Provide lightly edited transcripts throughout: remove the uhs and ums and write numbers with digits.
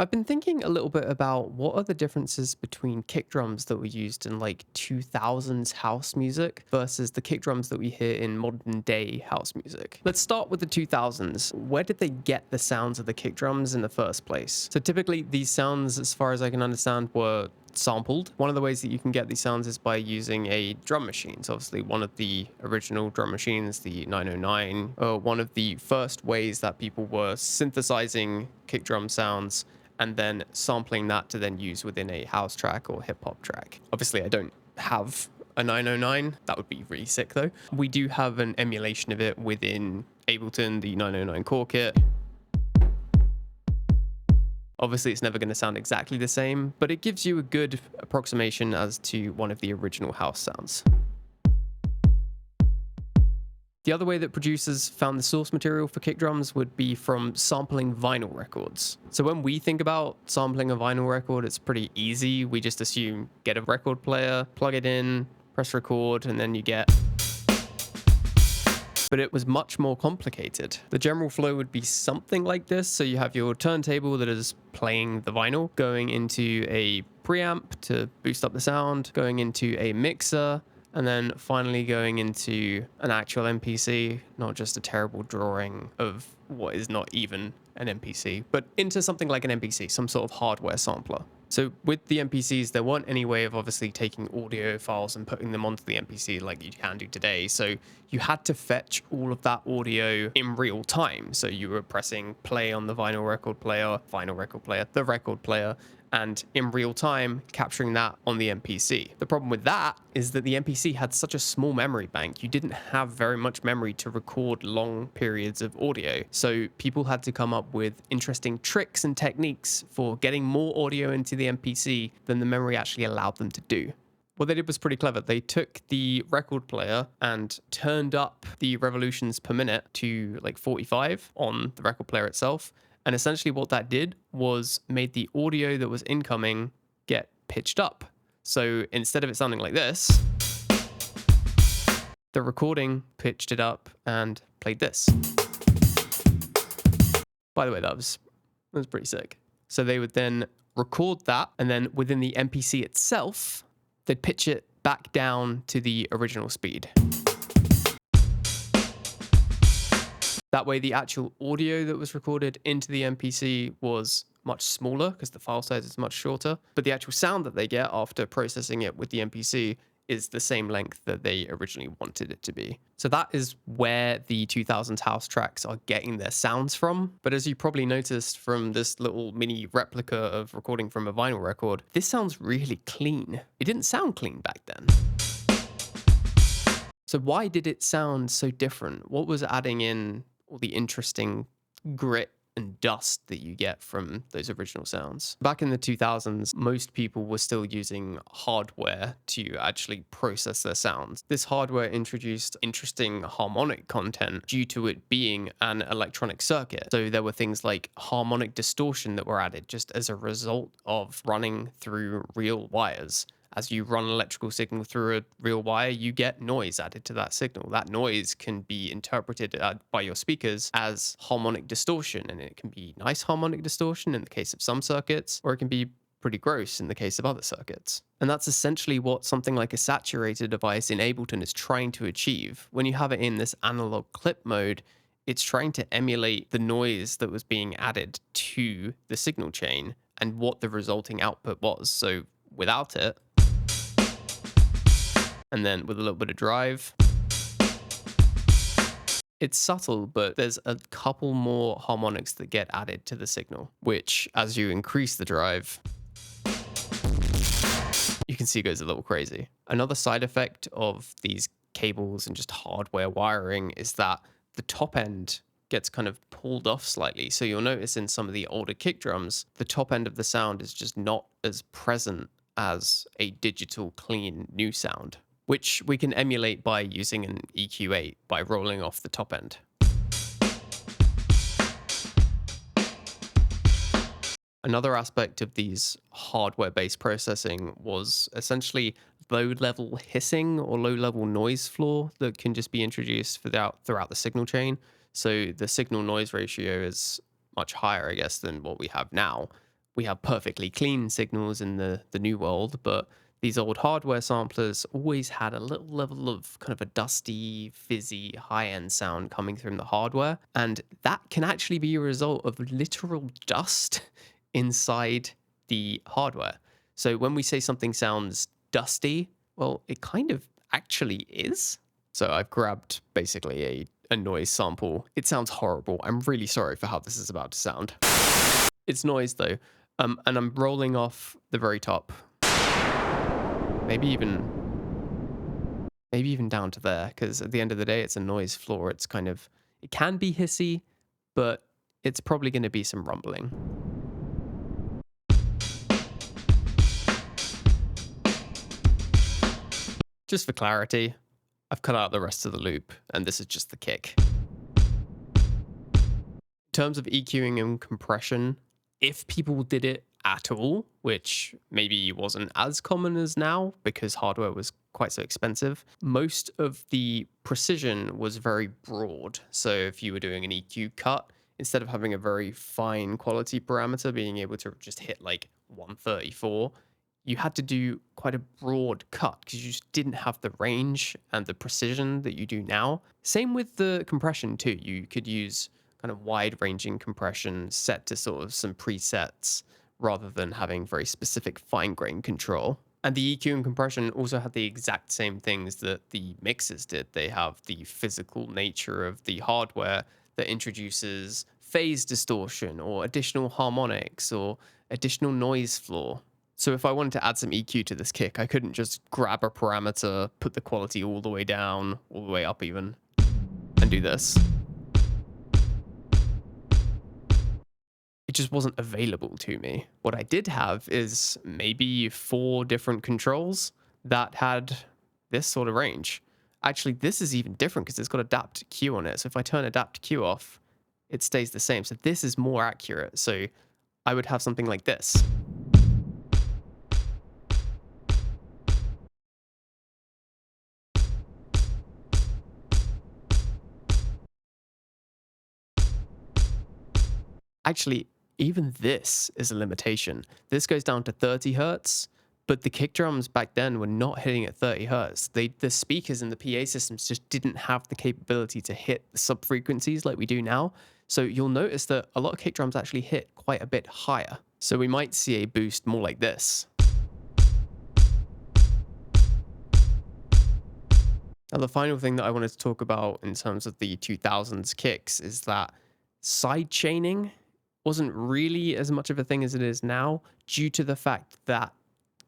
I've been thinking a little bit about what are the differences between kick drums that were used in like 2000s house music versus the kick drums that we hear in modern day house music. Let's start with the 2000s. Where did they get the sounds of the kick drums in the first place? So typically these sounds, as far as I can understand, were sampled. One of the ways that you can get these sounds is by using a drum machine. So obviously one of the original drum machines, the 909, one of the first ways that people were synthesizing kick drum sounds and then sampling that to then use within a house track or hip hop track. Obviously, I don't have a 909. That would be really sick though. We do have an emulation of it within Ableton, the 909 Core Kit. Obviously, it's never going to sound exactly the same, but it gives you a good approximation as to one of the original house sounds. The other way that producers found the source material for kick drums would be from sampling vinyl records. So when we think about sampling a vinyl record, it's pretty easy. We just assume get a record player, plug it in, press record, and then you get. But it was much more complicated. The general flow would be something like this. So you have your turntable that is playing the vinyl, going into a preamp to boost up the sound, going into a mixer, and then finally going into an actual MPC, not just a terrible drawing of what is not even an MPC, but into something like an MPC, some sort of hardware sampler. So with the MPCs, there weren't any way of obviously taking audio files and putting them onto the MPC like you can do today. So you had to fetch all of that audio in real time. So you were pressing play on the vinyl record player, the record player, and in real time capturing that on the MPC. The problem with that is that the MPC had such a small memory bank. You didn't have very much memory to record long periods of audio. So people had to come up with interesting tricks and techniques for getting more audio into the MPC than the memory actually allowed them to do. What they did was pretty clever. They took the record player and turned up the revolutions per minute to like 45 on the record player itself. And essentially what that did was made the audio that was incoming get pitched up. So instead of it sounding like this, the recording pitched it up and played this. By the way, that was pretty sick. So they would then record that, and then within the MPC itself, they'd pitch it back down to the original speed. That way, the actual audio that was recorded into the MPC was much smaller because the file size is much shorter, but the actual sound that they get after processing it with the MPC is the same length that they originally wanted it to be. So that is where the 2000s house tracks are getting their sounds from. But as you probably noticed from this little mini replica of recording from a vinyl record, this sounds really clean. It didn't sound clean back then. So why did it sound so different? What was adding in all the interesting grit and dust that you get from those original sounds? Back in the 2000s, most people were still using hardware to actually process their sounds. This hardware introduced interesting harmonic content due to it being an electronic circuit. So there were things like harmonic distortion that were added just as a result of running through real wires. As you run an electrical signal through a real wire, you get noise added to that signal. That noise can be interpreted by your speakers as harmonic distortion, and it can be nice harmonic distortion in the case of some circuits, or it can be pretty gross in the case of other circuits. And that's essentially what something like a saturator device in Ableton is trying to achieve. When you have it in this analog clip mode, it's trying to emulate the noise that was being added to the signal chain and what the resulting output was. So without it, and then with a little bit of drive, it's subtle, but there's a couple more harmonics that get added to the signal, which as you increase the drive, you can see goes a little crazy. Another side effect of these cables and just hardware wiring is that the top end gets kind of pulled off slightly. So you'll notice in some of the older kick drums, the top end of the sound is just not as present as a digital clean new sound, which we can emulate by using an EQ8 by rolling off the top end. Another aspect of these hardware-based processing was essentially low-level hissing or low-level noise floor that can just be introduced throughout the signal chain. So the signal noise ratio is much higher, I guess, than what we have now, we have perfectly clean signals in the new world, but these old hardware samplers always had a little level of kind of a dusty, fizzy, high-end sound coming from the hardware. And that can actually be a result of literal dust inside the hardware. So when we say something sounds dusty, well, it kind of actually is. So I've grabbed basically a noise sample. It sounds horrible. I'm really sorry for how this is about to sound. It's noise though. And I'm rolling off the very top. Maybe even down to there, because at the end of the day, it's a noise floor. It's kind of, it can be hissy, but it's probably going to be some rumbling. Just for clarity, I've cut out the rest of the loop, and this is just the kick. In terms of EQing and compression, if people did it at all, which maybe wasn't as common as now because hardware was quite so expensive, most of the precision was very broad. So if you were doing an EQ cut, instead of having a very fine quality parameter, being able to just hit like 134, you had to do quite a broad cut because you just didn't have the range and the precision that you do now. Same with the compression too. You could use kind of wide-ranging compression set to sort of some presets rather than having very specific fine-grained control. And the EQ and compression also had the exact same things that the mixers did. They have the physical nature of the hardware that introduces phase distortion or additional harmonics or additional noise floor. So if I wanted to add some EQ to this kick, I couldn't just grab a parameter, put the quality all the way down, all the way up even, and do this. It just wasn't available to me. What I did have is maybe 4 different controls that had this sort of range. Actually, this is even different because it's got adapt Q on it. So if I turn adapt Q off, it stays the same. So this is more accurate. So I would have something like this. Actually, even this is a limitation. This goes down to 30 hertz, but the kick drums back then were not hitting at 30 hertz. The speakers in the PA systems just didn't have the capability to hit the sub frequencies like we do now. So you'll notice that a lot of kick drums actually hit quite a bit higher. So we might see a boost more like this. Now, the final thing that I wanted to talk about in terms of the 2000s kicks is that side chaining wasn't really as much of a thing as it is now due to the fact that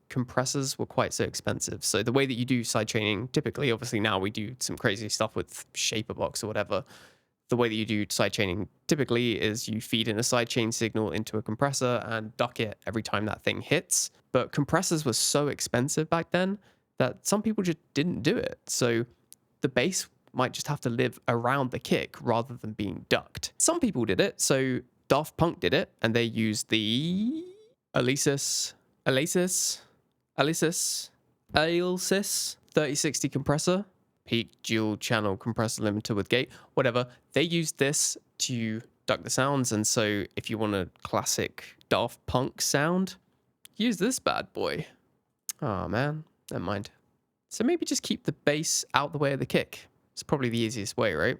compressors were quite so expensive. So the way that you do side chaining, typically, obviously now we do some crazy stuff with Shaperbox or whatever. The way that you do side chaining typically is you feed in a side chain signal into a compressor and duck it every time that thing hits. But compressors were so expensive back then that some people just didn't do it. So the bass might just have to live around the kick rather than being ducked. Some people did it. So Daft Punk did it, and they used the Alesis 3060 compressor, peak dual channel compressor limiter with gate, whatever. They used this to duck the sounds, and so if you want a classic Daft Punk sound, use this bad boy. Oh man, never mind. So maybe just keep the bass out the way of the kick. It's probably the easiest way, right?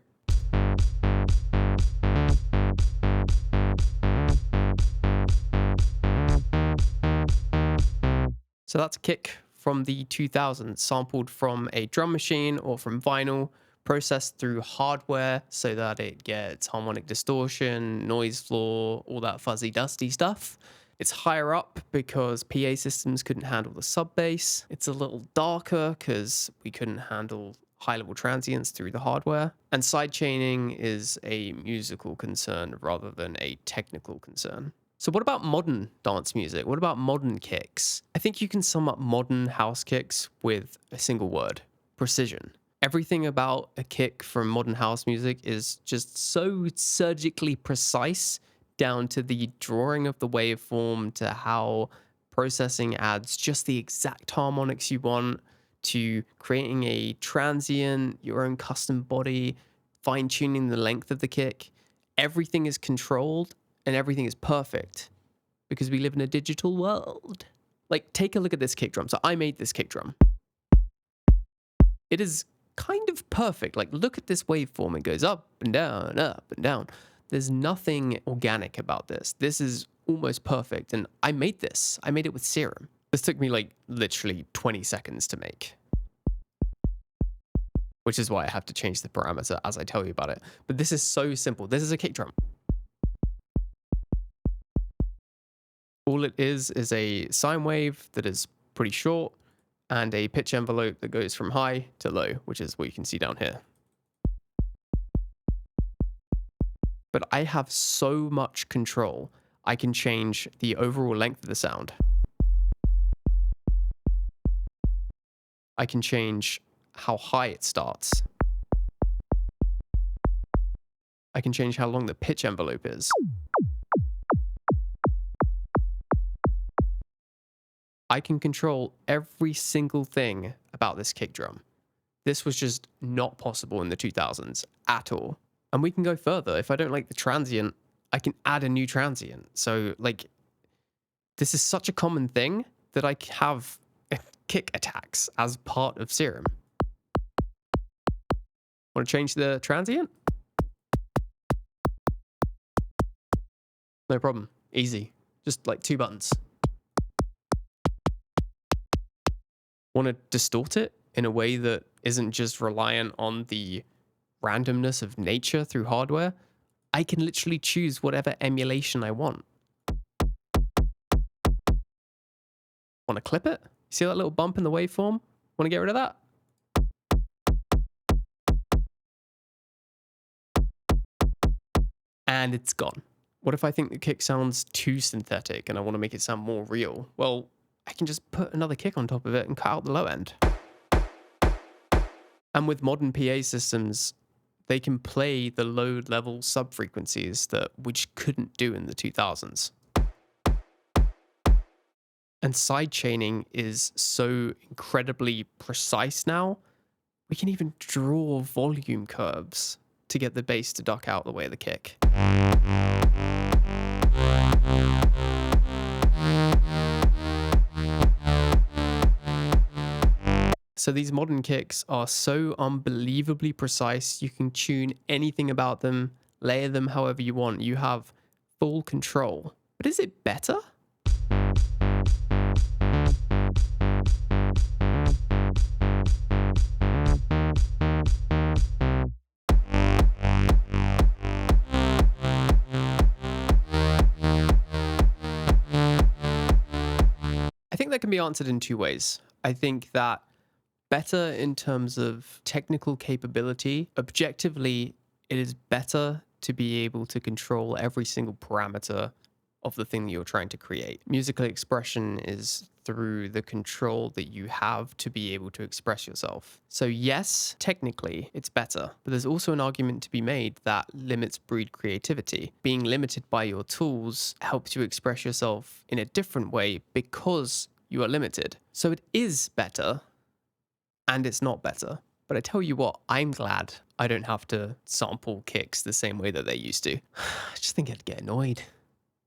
So that's a kick from the 2000s, sampled from a drum machine or from vinyl, processed through hardware so that it gets harmonic distortion, noise floor, all that fuzzy, dusty stuff. It's higher up because PA systems couldn't handle the sub bass. It's a little darker because we couldn't handle high-level transients through the hardware. And sidechaining is a musical concern rather than a technical concern. So what about modern dance music? What about modern kicks? I think you can sum up modern house kicks with a single word: precision. Everything about a kick from modern house music is just so surgically precise, down to the drawing of the waveform, to how processing adds just the exact harmonics you want, to creating a transient, your own custom body, fine-tuning the length of the kick. Everything is controlled and everything is perfect. because we live in a digital world. Like, take a look at this kick drum. So I made this kick drum. It is kind of perfect. Like, look at this waveform. It goes up and down, up and down. There's nothing organic about this. This is almost perfect. And I made this. I made it with Serum. This took me like literally 20 seconds to make, which is why I have to change the parameter as I tell you about it. But this is so simple. This is a kick drum. All it is a sine wave that is pretty short and a pitch envelope that goes from high to low, which is what you can see down here. But I have so much control. I can change the overall length of the sound. I can change how high it starts. I can change how long the pitch envelope is. I can control every single thing about this kick drum. This was just not possible in the 2000s at all. And we can go further. If I don't like the transient, I can add a new transient. So like, this is such a common thing that I have kick attacks as part of Serum. Want to change the transient? No problem. Easy. Just like 2 buttons. Want to distort it in a way that isn't just reliant on the randomness of nature through hardware? I can literally choose whatever emulation I want. Want to clip it? See that little bump in the waveform? Want to get rid of that? And it's gone. What if I think the kick sounds too synthetic and I want to make it sound more real? Well, I can just put another kick on top of it and cut out the low end. And with modern PA systems, they can play the low level sub-frequencies that we just couldn't do in the 2000s. And sidechaining is so incredibly precise now, we can even draw volume curves to get the bass to duck out the way of the kick. So these modern kicks are so unbelievably precise. You can tune anything about them, layer them however you want. You have full control. But is it better? I think that can be answered in 2 ways. I think that better in terms of technical capability. Objectively, it is better to be able to control every single parameter of the thing that you're trying to create. Musical expression is through the control that you have to be able to express yourself. So yes, technically it's better, but there's also an argument to be made that limits breed creativity. Being limited by your tools helps you express yourself in a different way because you are limited. So it is better, and it's not better. But I tell you what, I'm glad I don't have to sample kicks the same way that they used to. I just think I'd get annoyed.